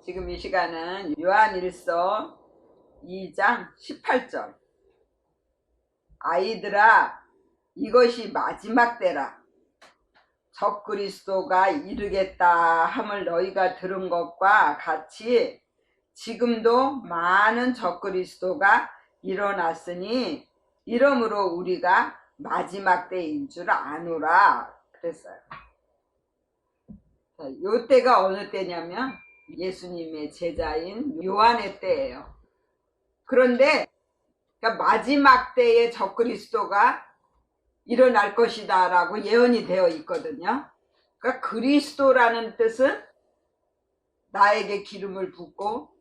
지금 이 시간은 요한일서 2장 18절. 아이들아, 이것이 마지막 때라. 적그리스도가 이르겠다 함을 너희가 들은 것과 같이 지금도 많은 적그리스도가 일어났으니 이러므로 우리가 마지막 때인 줄 아노라 그랬어요. 요 때가 어느 때냐면 예수님의 제자인 요한의 때예요. 그런데 그러니까 마지막 때에 적그리스도가 일어날 것이다 라고 예언이 되어 있거든요. 그러니까 그리스도라는 뜻은 나에게 기름을 붓고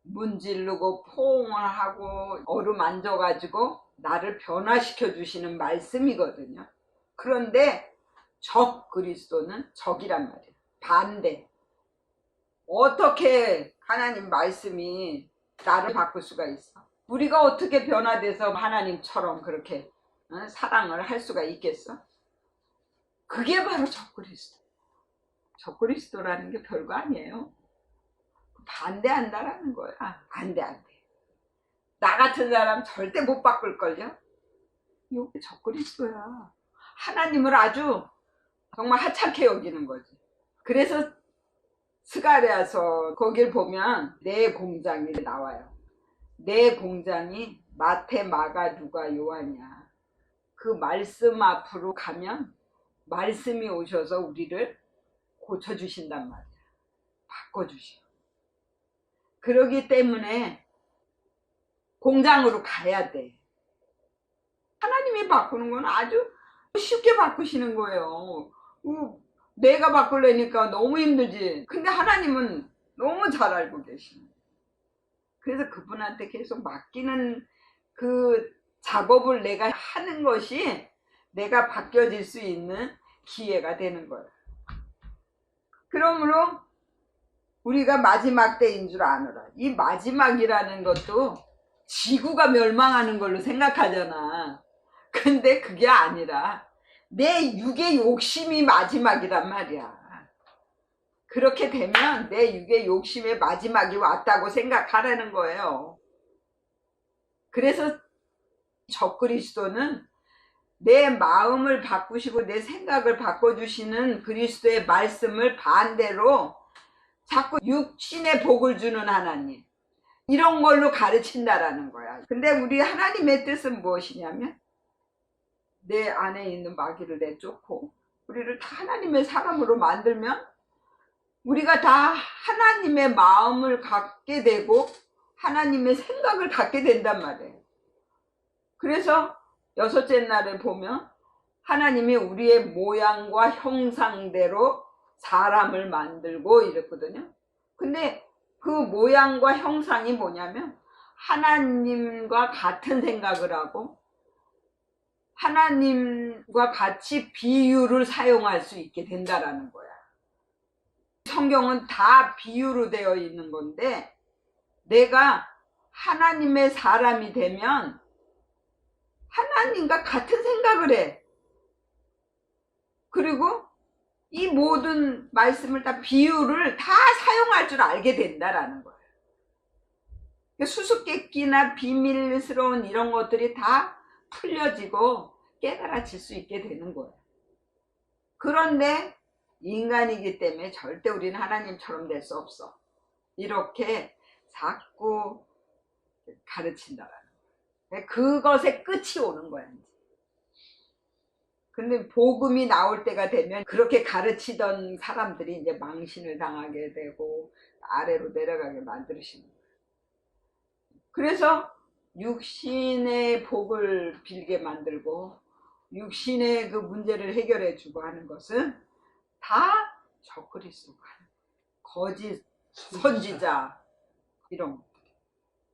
문지르고 포옹을 하고 어루만져 가지고 나를 변화시켜 주시는 말씀이거든요. 그런데 적그리스도는 적이란 말이에요. 반대. 어떻게 하나님 말씀이 나를 바꿀 수가 있어? 우리가 어떻게 변화돼서 하나님처럼 그렇게 사랑을 할 수가 있겠어? 그게 바로 적그리스도. 적그리스도라는 게 별거 아니에요. 반대한다라는 거야. 안 돼. 나 같은 사람 절대 못 바꿀걸요? 이게 적그리스도야. 하나님을 아주 정말 하찮게 여기는 거지. 그래서 스가랴서 거길 보면 내 공장이 나와요. 내 공장이 마태, 마가, 누가, 요한이야. 그 말씀 앞으로 가면 말씀이 오셔서 우리를 고쳐주신단 말이야. 바꿔주셔. 그러기 때문에 공장으로 가야 돼. 하나님이 바꾸는 건 아주 쉽게 바꾸시는 거예요. 내가 바꾸려니까 너무 힘들지. 근데 하나님은 너무 잘 알고 계시는 거예요. 그래서 그분한테 계속 맡기는 그 작업을 내가 하는 것이 내가 바뀌어질 수 있는 기회가 되는 거예요. 그러므로 우리가 마지막 때인 줄 아노라. 이 마지막이라는 것도 지구가 멸망하는 걸로 생각하잖아. 근데 그게 아니라 내 육의 욕심이 마지막이란 말이야. 그렇게 되면 내 육의 욕심의 마지막이 왔다고 생각하라는 거예요. 그래서 적그리스도는 내 마음을 바꾸시고 내 생각을 바꿔주시는 그리스도의 말씀을 반대로 자꾸 육신의 복을 주는 하나님, 이런 걸로 가르친다라는 거야. 근데 우리 하나님의 뜻은 무엇이냐면 내 안에 있는 마귀를 내쫓고 우리를 다 하나님의 사람으로 만들면 우리가 다 하나님의 마음을 갖게 되고 하나님의 생각을 갖게 된단 말이에요. 그래서 여섯째 날에 보면 하나님이 우리의 모양과 형상대로 사람을 만들고 이랬거든요. 근데 그 모양과 형상이 뭐냐면 하나님과 같은 생각을 하고 하나님과 같이 비유를 사용할 수 있게 된다라는 거야. 성경은 다 비유로 되어 있는 건데 내가 하나님의 사람이 되면 하나님과 같은 생각을 해. 그리고 이 모든 말씀을 다 비유를 다 사용할 줄 알게 된다라는 거예요. 수수께끼나 비밀스러운 이런 것들이 다 풀려지고 깨달아질 수 있게 되는 거예요. 그런데 인간이기 때문에 절대 우리는 하나님처럼 될 수 없어. 이렇게 자꾸 가르친다라는 거예요. 그것에 끝이 오는 거야. 근데 복음이 나올 때가 되면 그렇게 가르치던 사람들이 이제 망신을 당하게 되고 아래로 내려가게 만드시는 거예요. 그래서 육신의 복을 빌게 만들고 육신의 그 문제를 해결해 주고 하는 것은 다 적그리스도가 하는 거짓 선지자 이런 것.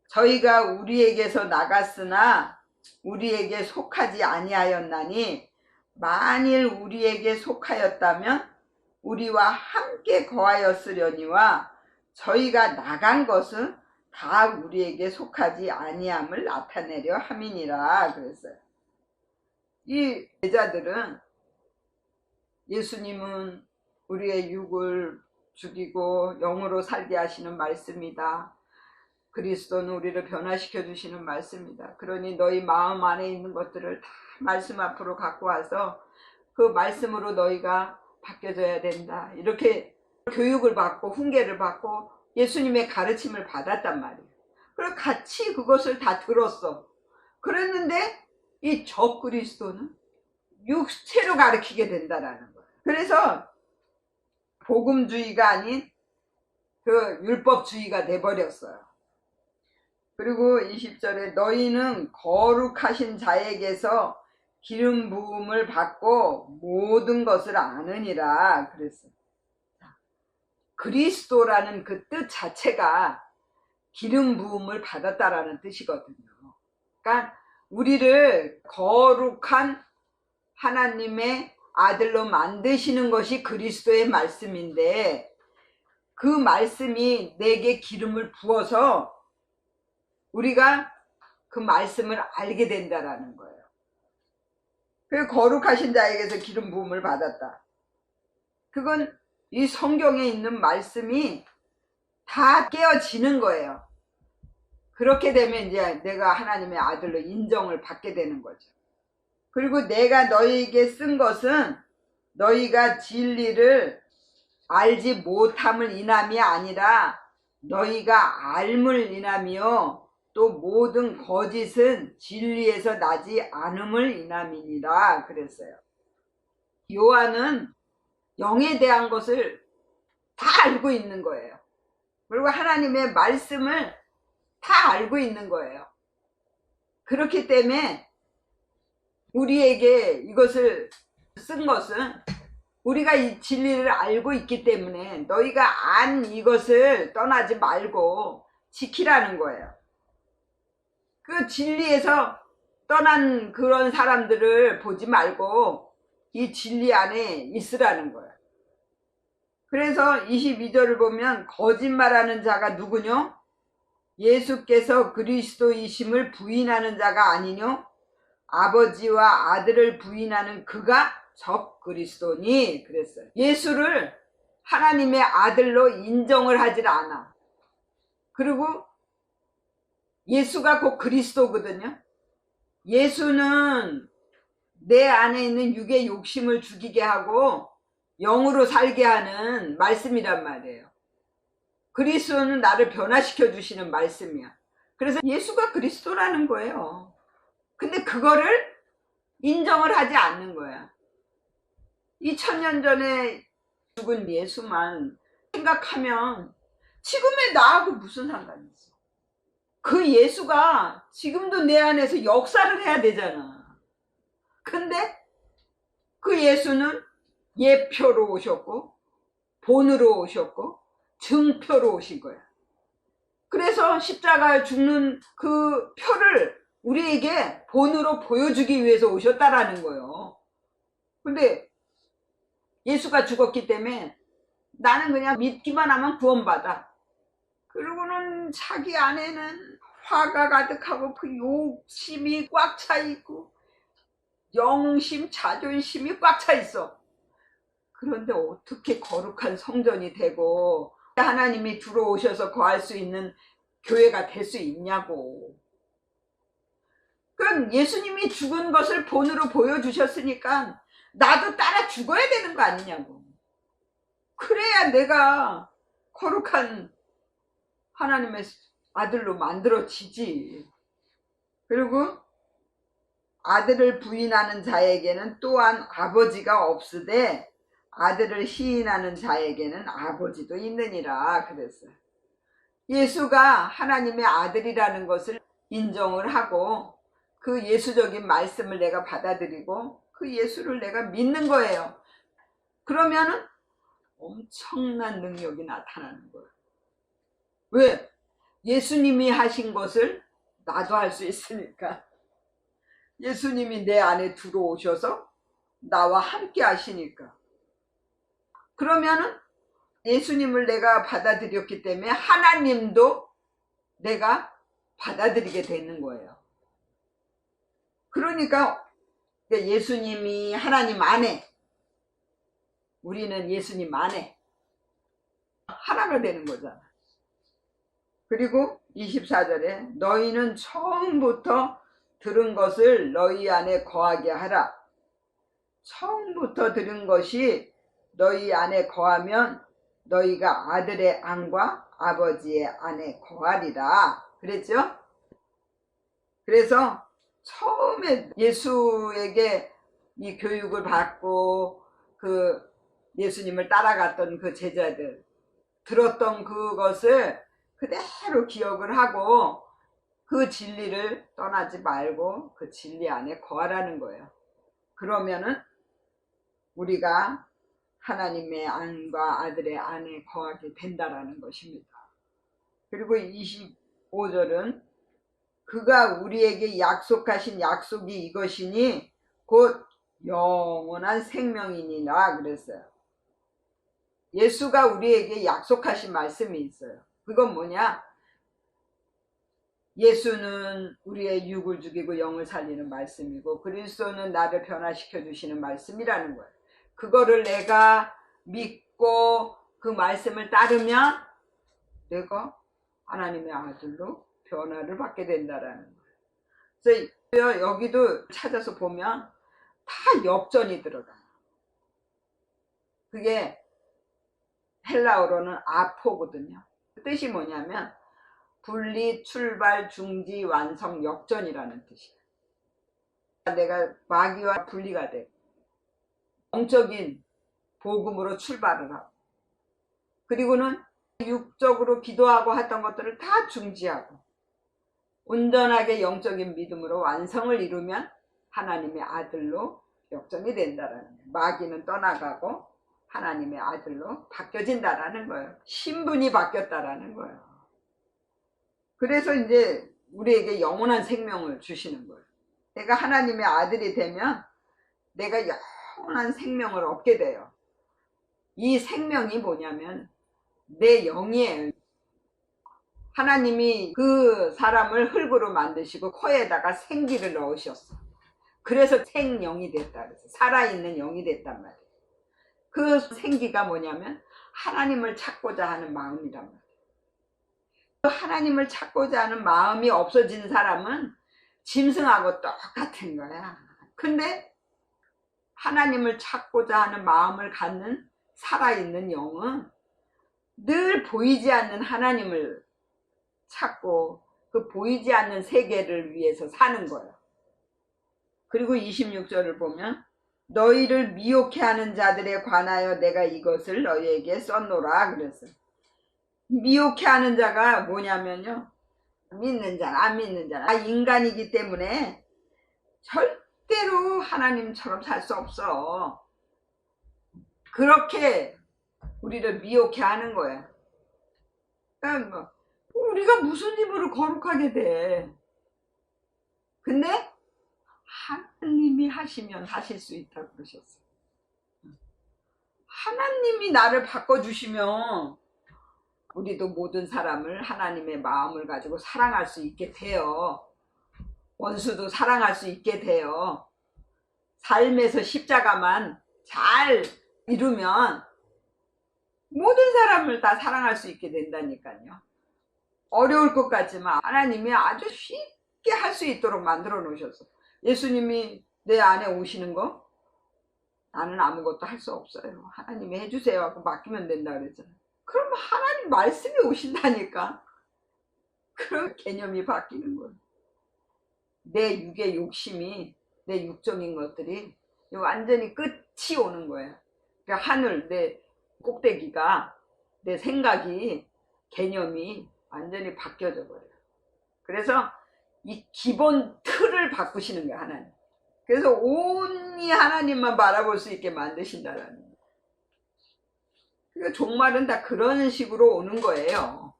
저희가 우리에게서 나갔으나 우리에게 속하지 아니하였나니 만일 우리에게 속하였다면 우리와 함께 거하였으려니와 저희가 나간 것은 다 우리에게 속하지 아니함을 나타내려 함이니라 그랬어요. 이 제자들은 예수님은 우리의 육을 죽이고 영으로 살게 하시는 말씀이다. 그리스도는 우리를 변화시켜 주시는 말씀이다. 그러니 너희 마음 안에 있는 것들을 다 말씀 앞으로 갖고 와서 그 말씀으로 너희가 바뀌어져야 된다. 이렇게 교육을 받고 훈계를 받고 예수님의 가르침을 받았단 말이에요. 그리고 같이 그것을 다 들었어. 그랬는데 이 적그리스도는 육체로 가르치게 된다라는 거예요. 그래서 복음주의가 아닌 그 율법주의가 돼버렸어요. 그리고 20절에 너희는 거룩하신 자에게서 기름 부음을 받고 모든 것을 아느니라 그랬어요. 그리스도라는 그 뜻 자체가 기름 부음을 받았다라는 뜻이거든요. 그러니까 우리를 거룩한 하나님의 아들로 만드시는 것이 그리스도의 말씀인데 그 말씀이 내게 기름을 부어서 우리가 그 말씀을 알게 된다라는 거예요. 그 거룩하신 자에게서 기름 부음을 받았다. 그건 이 성경에 있는 말씀이 다 깨어지는 거예요. 그렇게 되면 이제 내가 하나님의 아들로 인정을 받게 되는 거죠. 그리고 내가 너희에게 쓴 것은 너희가 진리를 알지 못함을 인함이 아니라 너희가 알물 인함이요 또 모든 거짓은 진리에서 나지 않음을 인함이니라 그랬어요. 요한은 영에 대한 것을 다 알고 있는 거예요. 그리고 하나님의 말씀을 다 알고 있는 거예요. 그렇기 때문에 우리에게 이것을 쓴 것은 우리가 이 진리를 알고 있기 때문에 너희가 안 이것을 떠나지 말고 지키라는 거예요. 그 진리에서 떠난 그런 사람들을 보지 말고 이 진리 안에 있으라는 거예요. 그래서 22절을 보면 거짓말하는 자가 누구뇨? 예수께서 그리스도이심을 부인하는 자가 아니뇨? 아버지와 아들을 부인하는 그가 적그리스도니 그랬어요. 예수를 하나님의 아들로 인정을 하질 않아. 그리고 예수가 곧 그리스도거든요. 예수는 내 안에 있는 육의 욕심을 죽이게 하고 영으로 살게 하는 말씀이란 말이에요. 그리스도는 나를 변화시켜 주시는 말씀이야. 그래서 예수가 그리스도라는 거예요. 근데 그거를 인정을 하지 않는 거야. 2000년 전에 죽은 예수만 생각하면 지금의 나하고 무슨 상관이 있어? 그 예수가 지금도 내 안에서 역사를 해야 되잖아. 근데 그 예수는 예표로 오셨고 본으로 오셨고 증표로 오신 거야. 그래서 십자가에 죽는 그 표를 우리에게 본으로 보여주기 위해서 오셨다라는 거예요. 근데 예수가 죽었기 때문에 나는 그냥 믿기만 하면 구원받아. 그리고는 자기 안에는 화가 가득하고 그 욕심이 꽉 차 있고 영심, 자존심이 꽉 차 있어. 그런데 어떻게 거룩한 성전이 되고 하나님이 들어오셔서 거할 수 있는 교회가 될 수 있냐고. 그럼 예수님이 죽은 것을 본으로 보여주셨으니까 나도 따라 죽어야 되는 거 아니냐고. 그래야 내가 거룩한 하나님의 아들로 만들어지지. 그리고 아들을 부인하는 자에게는 또한 아버지가 없으되 아들을 시인하는 자에게는 아버지도 있느니라 그랬어요. 예수가 하나님의 아들이라는 것을 인정을 하고 그 예수적인 말씀을 내가 받아들이고 그 예수를 내가 믿는 거예요. 그러면은 엄청난 능력이 나타나는 거예요. 왜? 예수님이 하신 것을 나도 할 수 있으니까. 예수님이 내 안에 들어오셔서 나와 함께 하시니까. 그러면은 예수님을 내가 받아들였기 때문에 하나님도 내가 받아들이게 되는 거예요. 그러니까 예수님이 하나님 안에, 우리는 예수님 안에. 하나가 되는 거잖아. 그리고 24절에 너희는 처음부터 들은 것을 너희 안에 거하게 하라. 처음부터 들은 것이 너희 안에 거하면 너희가 아들의 안과 아버지의 안에 거하리라 그랬죠? 그래서 처음에 예수에게 이 교육을 받고 그 예수님을 따라갔던 그 제자들 들었던 그것을 그대로 기억을 하고 그 진리를 떠나지 말고 그 진리 안에 거하라는 거예요. 그러면은 우리가 하나님의 안과 아들의 안에 거하게 된다라는 것입니다. 그리고 25절은 그가 우리에게 약속하신 약속이 이것이니 곧 영원한 생명이니라 그랬어요. 예수가 우리에게 약속하신 말씀이 있어요. 그건 뭐냐? 예수는 우리의 육을 죽이고 영을 살리는 말씀이고 그리스도는 나를 변화시켜 주시는 말씀이라는 거예요. 그거를 내가 믿고 그 말씀을 따르면 내가 하나님의 아들로 변화를 받게 된다라는 거예요. 그래서 여기도 찾아서 보면 다 역전이 들어가요. 그게 헬라어로는 아포거든요. 뜻이 뭐냐면 분리, 출발, 중지, 완성, 역전이라는 뜻이에요. 내가 마귀와 분리가 돼 영적인 복음으로 출발을 하고 그리고는 육적으로 기도하고 했던 것들을 다 중지하고 온전하게 영적인 믿음으로 완성을 이루면 하나님의 아들로 역전이 된다라는 거예요. 마귀는 떠나가고 하나님의 아들로 바뀌어진다라는 거예요. 신분이 바뀌었다라는 거예요. 그래서 이제 우리에게 영원한 생명을 주시는 거예요. 내가 하나님의 아들이 되면 내가 영원한 생명을 얻게 돼요. 이 생명이 뭐냐면 내 영이에요. 하나님이 그 사람을 흙으로 만드시고 코에다가 생기를 넣으셨어. 그래서 생영이 됐다 그래서 살아있는 영이 됐단 말이에요. 그 생기가 뭐냐면 하나님을 찾고자 하는 마음이란 말이에요. 그 하나님을 찾고자 하는 마음이 없어진 사람은 짐승하고 똑같은 거야. 근데 하나님을 찾고자 하는 마음을 갖는 살아있는 영은 늘 보이지 않는 하나님을 찾고 그 보이지 않는 세계를 위해서 사는 거예요. 그리고 26절을 보면 너희를 미혹해 하는 자들에 관하여 내가 이것을 너희에게 썼노라 그랬어요. 미혹해 하는 자가 뭐냐면요, 믿는 자나 안 믿는 자나 인간이기 때문에 절대로 하나님처럼 살 수 없어. 그렇게 우리를 미혹해 하는 거예요. 그러니까 우리가 무슨 힘으로 거룩하게 돼? 근데 하나님이 하시면 하실 수 있다고 그러셨어요. 하나님이 나를 바꿔주시면 우리도 모든 사람을 하나님의 마음을 가지고 사랑할 수 있게 돼요. 원수도 사랑할 수 있게 돼요. 삶에서 십자가만 잘 이루면 모든 사람을 다 사랑할 수 있게 된다니까요. 어려울 것 같지만 하나님이 아주 쉽게 할 수 있도록 만들어 놓으셨어. 예수님이 내 안에 오시는 거 나는 아무것도 할 수 없어요. 하나님이 해주세요 하고 맡기면 된다 그랬잖아요. 그럼 하나님 말씀이 오신다니까. 그럼 개념이 바뀌는 거예요. 내 육의 욕심이, 내 육적인 것들이 완전히 끝이 오는 거예요. 그러니까 하늘, 내 꼭대기가, 내 생각이, 개념이 완전히 바뀌어져 버려요. 그래서 이 기본 틀을 바꾸시는 거예요, 하나님. 그래서 온히 하나님만 바라볼 수 있게 만드신다라는 거예요. 그러니까 종말은 다 그런 식으로 오는 거예요.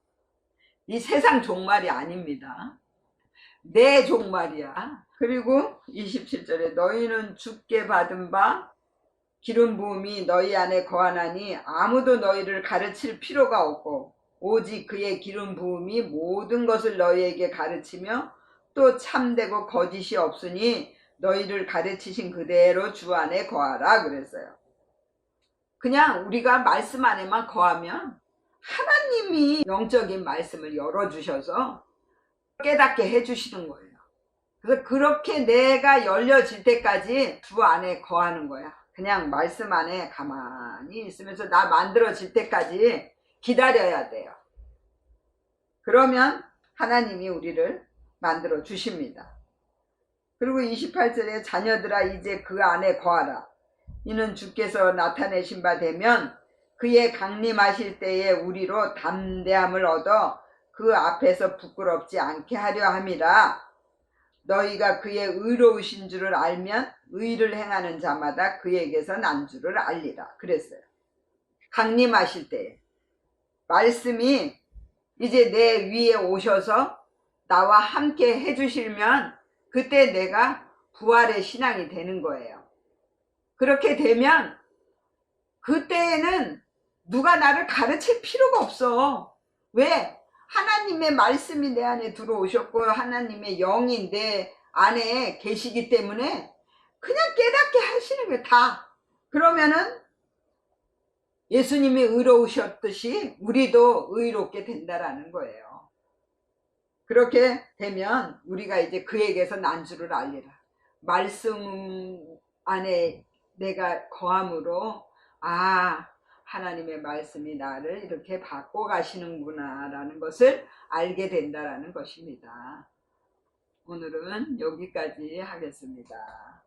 이 세상 종말이 아닙니다. 내 종말이야. 그리고 27절에 너희는 주께 받은 바 기름 부음이 너희 안에 거하나니 아무도 너희를 가르칠 필요가 없고 오직 그의 기름 부음이 모든 것을 너희에게 가르치며 또 참되고 거짓이 없으니 너희를 가르치신 그대로 주 안에 거하라 그랬어요. 그냥 우리가 말씀 안에만 거하면 하나님이 영적인 말씀을 열어주셔서 깨닫게 해주시는 거예요. 그래서 그렇게 내가 열려질 때까지 주 안에 거하는 거야. 그냥 말씀 안에 가만히 있으면서 나 만들어질 때까지 기다려야 돼요. 그러면 하나님이 우리를 만들어 주십니다. 그리고 28절에 자녀들아 이제 그 안에 거하라. 이는 주께서 나타내신 바 되면 그의 강림하실 때에 우리로 담대함을 얻어 그 앞에서 부끄럽지 않게 하려 함이라. 너희가 그의 의로우신 줄을 알면 의를 행하는 자마다 그에게서 난 줄을 알리라. 그랬어요. 강림하실 때 말씀이 이제 내 위에 오셔서 나와 함께 해주시면 그때 내가 부활의 신앙이 되는 거예요. 그렇게 되면 그때에는 누가 나를 가르칠 필요가 없어. 왜? 하나님의 말씀이 내 안에 들어오셨고 하나님의 영이 내 안에 계시기 때문에 그냥 깨닫게 하시는 거예요. 다. 그러면은 예수님이 의로우셨듯이 우리도 의롭게 된다라는 거예요. 그렇게 되면 우리가 이제 그에게서 난 줄을 알리라. 말씀 안에 내가 거함으로 하나님의 말씀이 나를 이렇게 바꿔 가시는구나 라는 것을 알게 된다라는 것입니다. 오늘은 여기까지 하겠습니다.